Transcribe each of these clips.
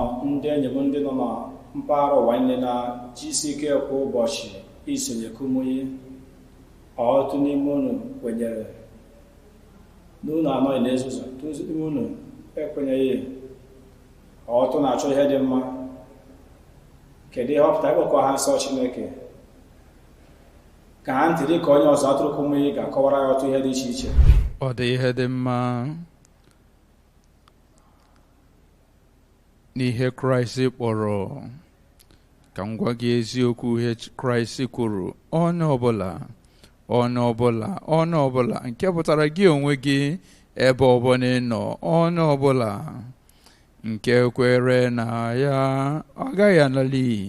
ndị enyi m ndị nọ na mpaghara ụwa niile na GCK kwa ụbọchị isonye Kumuyi. Ọtụtụ n'ime unu kwenyere n'unu anọghị n'ezuzo, ọtụtụ n'ime unu ekwenyeghị. Ọtụtụ na-achọ ihe dị mma. Kedu ihe ọ pụtara ịkpọkọ ha nsọ Chineke? Ka ha ntị dị ka onye ọzọ atụrụ Kumuyi ga-akọwara ya ọtụ ihe dị iche iche. Ọ dị ihe dị mma n'ihe Kraịst kpọrọ, ka m gwa gị eziokwu ihe Kraịst kwuru. Onye ọbụla nke pụtara gị onwe gị ebe ọbụla ị nọ, onye ọbụla nke kwere na ya agaghị ala n'iyi.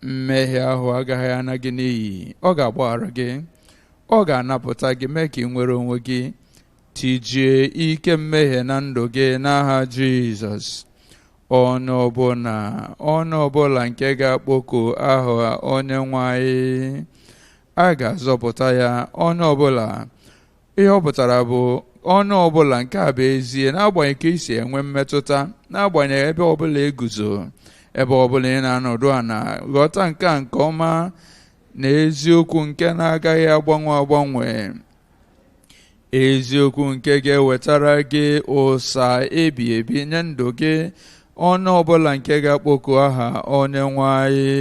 Mmehie ahụ agaghị ana gị n'iyi, ọ ga-agbaghara gị, ọ ga-anapụta gị, mee ka ị nwere onwe gị, tijie ike mmehie na ndụ gị n'aha Jizọs. Onye ọbụla nke ga-akpọku aha onye nwe anyị, a ga-azọpụta ya. Onye ọbụla, ihe ọ pụtara bụ onye ọbụla nke a bụ ezie, n'agbanyeghị ka isi enwe mmetụta, n'agbanyeghị ebe ọbụla eguzo, ebe ọbụla ị na-anọdụ ana, ghọta nke a nke ọma na eziokwu nke na-agaghị agbanwe, eziokwu nke ga-ewetara gị ụsa ebi ebi nye ndụ gị. Onye ọbụla nke ga-akpọku aha onye nwe anyị,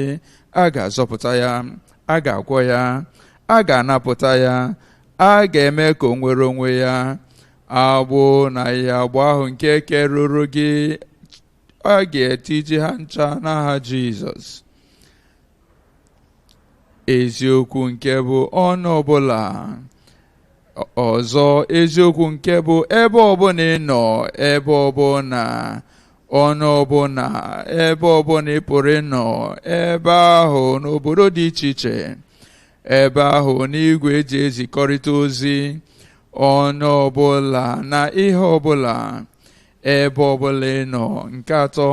a ga-azọpụta ya, a ga-agwọ ya, a ga-anapụta ya, a ga-eme ka o nwere onwe ya. Agbụ na ya agbụ ahụ nke keruru gị, a ga-etiji ha ncha n'aha Jizọs. Eziokwu nke bụ onye ọbụla ọzọ, eziokwu nke bụ ebe ọbụla ị nọ, ebe ọbụla onye ọbụla, ebe ọbụla ị pụrụ ịnọ, ebe ahụ n'obodo dị iche iche, ebe ahụ n'igwe eji ezikọrịta ozi, onye ọbụla na ihe ọbụla, ebe ọbụla ị nọ. Nke atọ,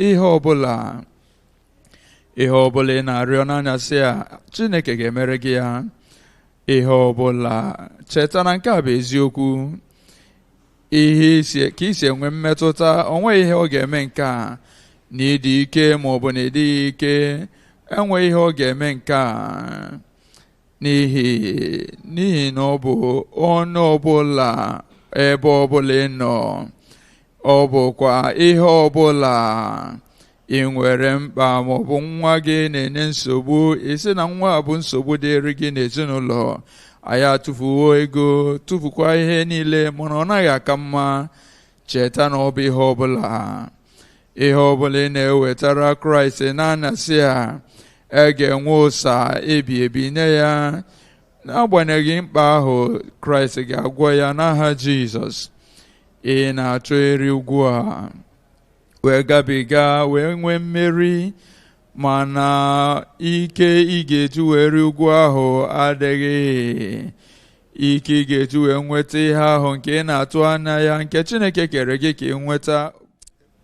ihe ọbụla ị na-arịọ n'anyasị a, Chineke ga-emere gị ya. Ihe ọbụla, cheta na nke a bụ eziokwu. Ka isi enwe mmetụta onweghị ihe ọ ga-eme nke a na ịdị ike ma ọ bụ na ịdịghị ike, enweghị ihe ọ ga-eme nke a n'ihi na ọ bụ onye ọbụla, ebe ọbụla ị nọ. Ọ bụkwa ihe ọbụla ị nwere mkpa ma ọ bụ nwa gị na-enye nsogbu, isi na nwa bụ nsogbu dịrị gị n'ezinụlọ, anyị atụfuo ego, tụfukwa ihe niile, mana ọ naghị aka mma. Cheta na ọ bụ ihe ọbụla ị na-ewetara Kraịst n'anyasị a, a ga-enwe ụsa ebi ebi nye ya. N'agbanyeghị mkpa ahụ, Kraịst ga-agwọ ya n'aha Jizọs. Ị na-achọ iri ugwu a wee gabiga, wee nwee mmeri, mana ike ị ga-eji wee rie ugwu ahụ adịghị. Ike ị ga-eji wee nweta ihe ahụ nke ị na-atụ anya ya, nke Chineke kere gị ka ị nweta.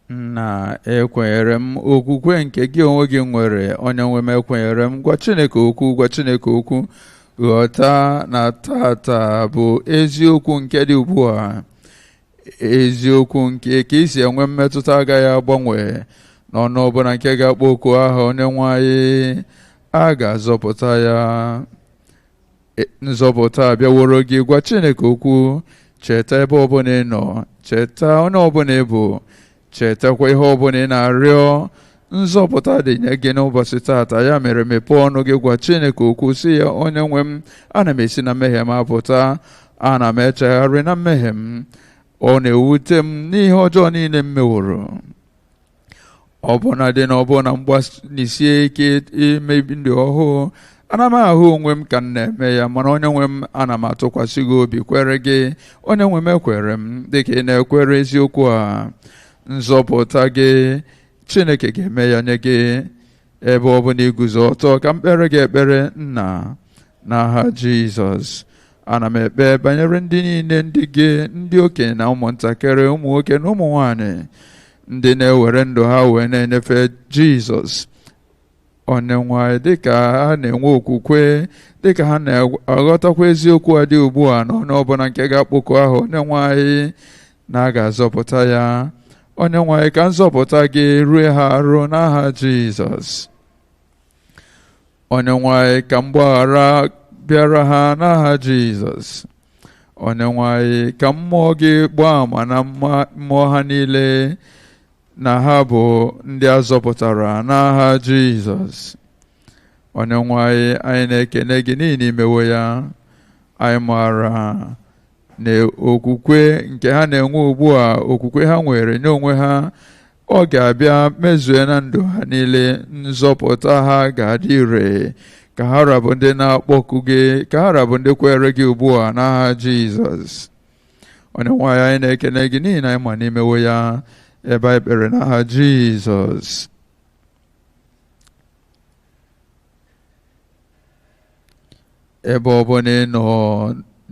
Na ekwenyere m okwukwe nke gị onwe gị nwere. Onye nwe m, ekwenyere m. Gwa Chineke okwu, ghọta na tata bụ eziokwu nke dị ugbu a, eziokwu nke ka isi enwe mmetụta agaghị agbanwe. N'ọnụ ọbụla nke ga-akpọ oku aha onye nwe anyị, a ga-azọpụta ya. Nzọpụta abịaworo gị. Gwa Chineke okwu, cheta ebe ọbụla ị nọ, cheta onye ọbụla ị bụ, chetakwa ihe ọbụla ị na-arịọ. Nzọpụta dị nye gị n'ụbọchị tata. Ya mere, mepee ọnụ gị, gwa Chineke okwu, sị ya, onye nwe m, ana m esi na mmehie m apụta, ana m echegharị na mmehie m. Ọ na-ewute m n'ihe ọjọọ niile m meworo. Ọbụna dị na ọbụna mgbasisie ike imebi ndụ ọhụụ, ana m ahụ onwe m ka m na-eme ya, mana onye nwe m, ana m atụkwasị gị obi, kwere gị. Onye nwe m, ekwere m dịka ị na-ekwere eziokwu a. Nzọpụta gị, Chineke ga-eme ya nye gị ebe ọbụla iguzo ọtọ. Ka m kpere gị ekpere. Nna, n'aha Jizọs, ana m ekpe banyere ndị niile, ndị gị, ndị okenye na ụmụntakịrị, ụmụ nwoke na ụmụ nwanyị, ndị na-ewere ndụ ha wee na-enyefe Jizọs. Onye nwe anyị, dịka ha na-enwe okwukwe, dịka ha na-aghọtakwa eziokwu a dị ugbu a, na onye ọbụla nke ga-akpọku ahụ onye nwe anyị, na a ga-azọpụta ya. Onyenwe anyị ka nzọpụta gị rue ha arụ n'aha Jizọs. Onyenwe anyị ka mgbaghara bịara ha n'aha Jizọs. Onyenwe anyị ka mmụọ gị gbaa ama na mmụọ ha niile na ha bụ ndị a zọpụtara n'aha Jizọs. Onyenwe anyị na-ekene gị n'ihi na imewo ya. Anyị maara na okwukwe nke ha na-enwe ugbu a, okwukwe ha nwere nye onwe ha, ọ ga-abịa mezue na ndụ ha niile. Nzọpụta ha ga-adị ire ka ha rabụ ndị na-akpọku gị, ka ha rabụ ndị kwere gị ugbu a n'aha Jizọs. Onyenwe anyị na-ekene gị n'ihi na anyị ma n'imewo ya, ebe anyị kpere n'aha Jizọs. Ebe ọbụla ị nọ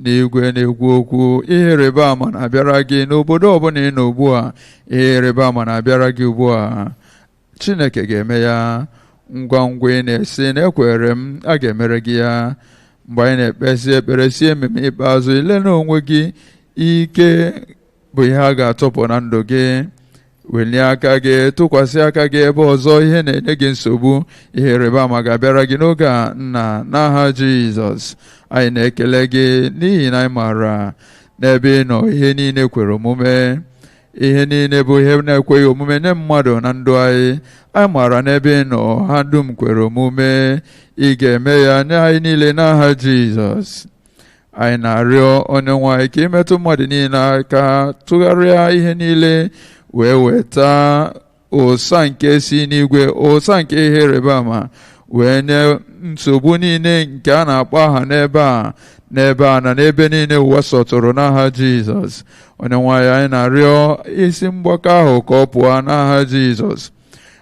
n'igwe na-ekwu okwu, ihe ịrịba ama na-abịara gị n'obodo ọbụla ị nọ ugbu a. Ihe ịrịba ama na-abịara gị ugbu a. Chineke ga-eme ya ngwa ngwa. Ị na-esi na ekwere m, a ga-emere gị ya. Mgbe anyị na-ekpesi ekpere si ememe ikpeazụ, ile n'onwe gị, ike bụ ihe a ga-atọpụ na ndụ gị. Welie aka gị, tụkwasị aka gị ebe ọzọ ihe na-enye gị nsogbu. Ihe ịrịba ama ga-abịara gị n'oge a nna n'aha Jizọs. Anyị na-ekele gị n'ihi na anyị maara n'ebe ị nọ ihe niile kwere omume. Ihe niile bụ ihe na-ekweghị omume nye mmadụ na ndụ anyị. Anyị maara n'ebe ị nọ ha dum kwere omume. Ị ga-eme ya nye anyị niile n'aha Jizọs. Anyị na-arịọ Onyenwe anyị ka imetụ mmadụ niile aka, tụgharịa ihe niile wee weta ụsa nke si n'igwe, ụsa nke ihe ịrịba ama, wee nye nsogbu niile nke a na-akpọ aha n'ebe a na n'ebe niile ụwa sọtụrụ n'aha Jizọs. Onyenwe anyị na-arịọ isi mgbakọ ahụ ka ọ pụọ n'aha Jizọs.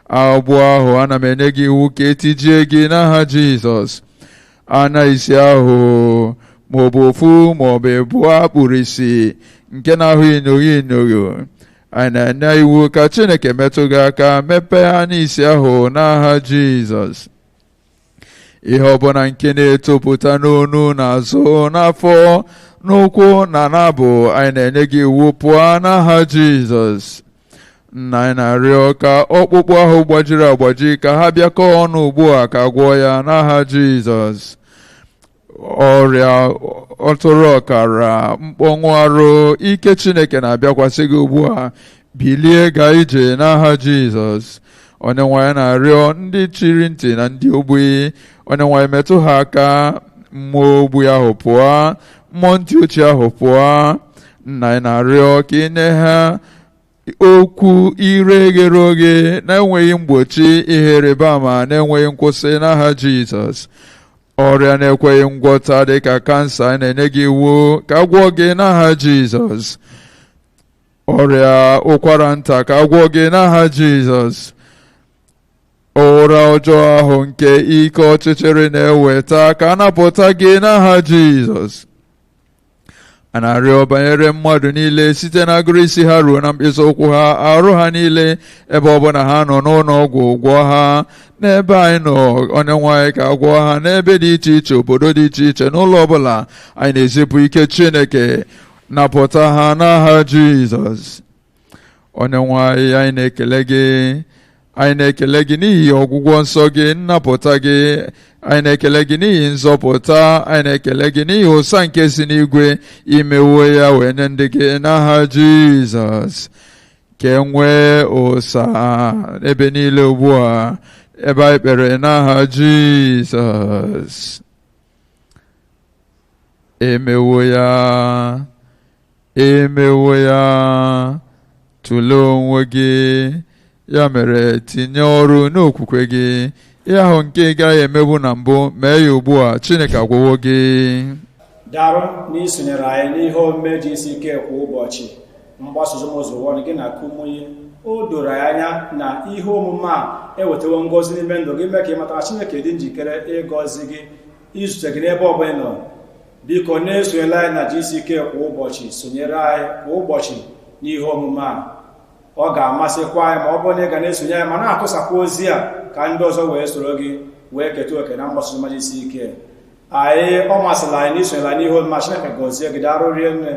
Agbụ ahụ ana m enye gị iwu ka etijie gị n'aha Jizọs. Anya isi ahụ maọbụ ofu maọbụ abụọ akpụrụ isi nke na-ahụ inyoghị inyoghị, anyị na-enye iwu ka Chineke metụ gị aka, mepee anya isi ahụ n'aha Jizọs. Ihe ọbụla nke na-etopụta n'onu, n'azụ, n'afọ, n'ụkwụ na n'abụ, anyị na-enye gị iwu pụọ n'aha Jizọs. Nna anyị na-arịọ ka ọkpụkpụ ahụ gbajiri agbaji ka ha bịakọọ ọnụ ugbu a ka gwọọ ya n'aha Jizọs. Ọrịa ọtụrụ ọkara, mkpọnwụ arụ, ike Chineke na-abịakwasị gị ugbu a. Bilie gaa ije n'aha Jizọs. Onyenwe anyị na-arịọ ndị chiri ntị na ndị ogbi, Onyenwe anyị metụ ha aka. Mmụọ ogbi ahụ pụọ, mmụọ ntị ochie ahụ pụọ. Nna anyị na-arịọ ka ị nye ha okwu ire ghere oghe, na-enweghị mgbochi, ihe ịrịba ama na-enweghị nkwụsị n'aha Jizọs. Ọrịa na-ekweghị ngwọta dịka kansa, na-enye gị iwu ka agwọ gị n'aha Jizọs. Ọrịa ụkwara nta ka agwọ gị n'aha Jizọs. Ụra ọjọọ ahụ nke ike ọchịchịrị na-eweta ka a napụta gị n'aha Jizọs. A na-arịọ banyere mmadụ niile site n'agụrụ isi ha ruo na mkpịsị ụkwụ ha, arụ ha niile, ebe ọbụla ha nọ n'ụlọ ọgwụ, gwọọ ha. N'ebe anyị nọ, Onyenwe anyị ka gwọọ ha n'ebe dị iche iche, obodo dị iche iche, n'ụlọ ọbụla. Anyị na-ezipụ ike Chineke napụta ha n'aha Jizọs. Onyenwe anyị na-ekele gị. Anyị na-ekele gị n'ihi ọgwụgwọ nsọ gị, nnapụta gị. Anyị na-ekele gị n'ihi nzọpụta. Anyị na-ekele gị n'ihi ụsa nke si n'igwe, imewo ya wee nye ndị gị n'aha Jizọs. Ka e nwee ụsa ebe niile ugbu a, ebe anyị kpere n'aha Jizọs. Emewo ya, emewo ya. Tụlee onwe gị. Ya mere tinye ọrụ n'okwukwe gị. Ihe ahụ nke ị gaghị emebu na mbụ, mee ya ugbu a. Chineke agwọwo gị. Darụ n'isonyere anyị n'ihe omume GCK kwa ụbọchị mgbasa ozi ụwa gị na Kumuyi. O doro anyị anya na ihe omume a ewetawo ngọzi n'ime ndụ gị, mee ka ị matara Chineke dị njikere ịgọzi gị, izute gị n'ebe ọbụla ị nọ. Biko na-esonyere anyị na GCK kwa ụbọchị. Sonyere anyị kwa ụbọchị n'ihe omume a. Ọ ga-amasịkwa anyị ma ọ bụrụ na ị ga na-esonye anyị ma na-atụsakwa ozi a ka ndị ọzọ wee soro gị wee keta oke na mgbasa ozi GCK. Ọ masịrị anyị na isonyere n'ihe omume. Chineke gọzie gị. Daalụ rinne.